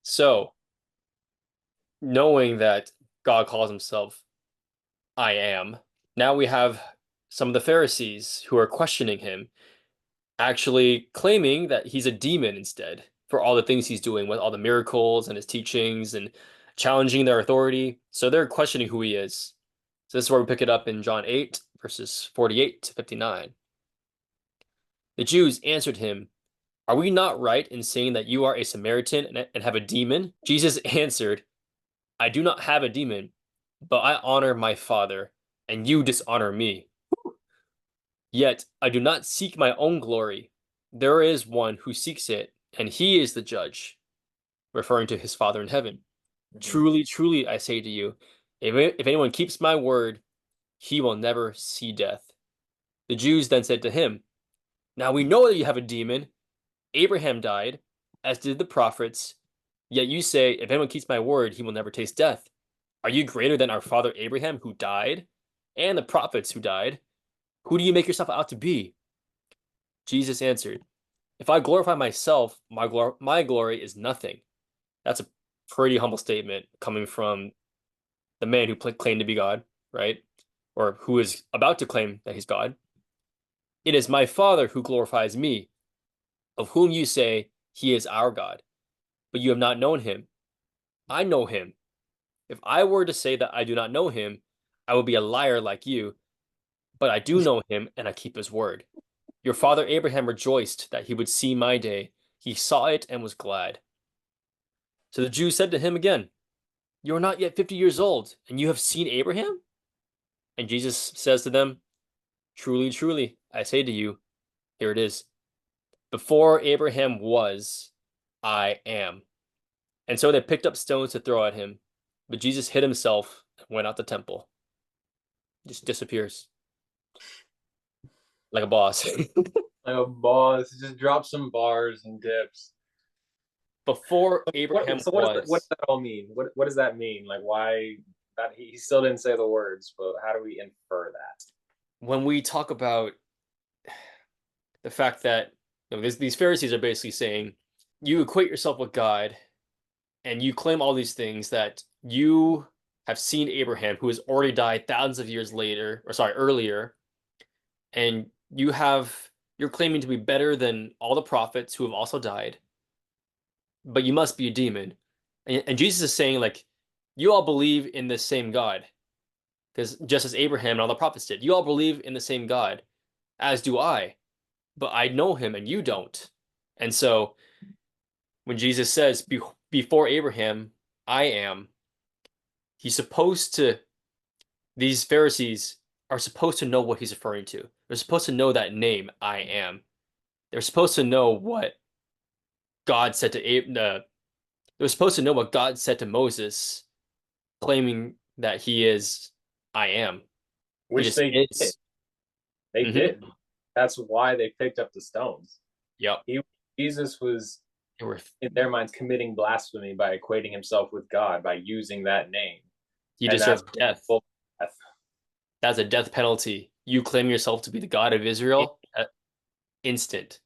So, knowing that God calls himself I am, now we have some of the Pharisees who are questioning him, actually claiming that he's a demon instead for all the things he's doing with all the miracles and his teachings and challenging their authority. So they're questioning who he is. So this is where we pick it up in John 8, verses 48 to 59. The Jews answered him, "Are we not right in saying that you are a Samaritan and have a demon?" Jesus answered, "I do not have a demon, but I honor my Father, and you dishonor me. Yet I do not seek my own glory. There is one who seeks it, and he is the judge," referring to his Father in heaven. Mhm. "Truly, truly, I say to you, if anyone keeps my word, he will never see death." The Jews then said to him, "Now we know that you have a demon. Abraham died, as did the prophets. Yet you say, if anyone keeps my word, he will never taste death. Are you greater than our father Abraham, who died, and the prophets who died? Who do you make yourself out to be?" Jesus answered, "If I glorify myself, my glory is nothing." That's a pretty humble statement coming from the man who claimed to be God, right? Or who is about to claim that he's God. "It is my Father who glorifies me, of whom you say he is our God, but you have not known him. I know him. If I were to say that I do not know him, I would be a liar like you, but I do know him and I keep his word. Your father Abraham rejoiced that he would see my day. He saw it and was glad." So the Jews said to him again, "You are not yet 50 years old, and you have seen Abraham?" And Jesus says to them, "Truly, truly, I say to you, here it is. Before Abraham was, I am." And so they picked up stones to throw at him, but Jesus hid himself and went out the temple. Just disappears like a boss. Like a boss, just drop some bars and dips. Before Abraham What was. does that all mean? What does that mean? Like why that he still didn't say the words, but how do we infer that? When we talk about the fact that these Pharisees are basically saying, you equate yourself with God and you claim all these things that you have seen Abraham, who has already died thousands of years later, or sorry, earlier, and you're claiming to be better than all the prophets who have also died, but you must be a demon. And Jesus is saying, like, you all believe in the same God, because just as Abraham and all the prophets did, you all believe in the same God, as do I, but I know him and you don't. And so when Jesus says, before Abraham, I am, he's supposed to, these Pharisees are supposed to know what he's referring to. They're supposed to know that name, I am. They're supposed to know what God said to they're supposed to know what God said to Moses, claiming that he is, I am. He Which just they did. is. They Hmm. did. That's why they picked up the stones. Yep. He Jesus was They were, in their minds committing blasphemy by equating himself with God by using that name. he And that's deserved death. death. That's a death penalty. You claim yourself to be the God of Israel, instant.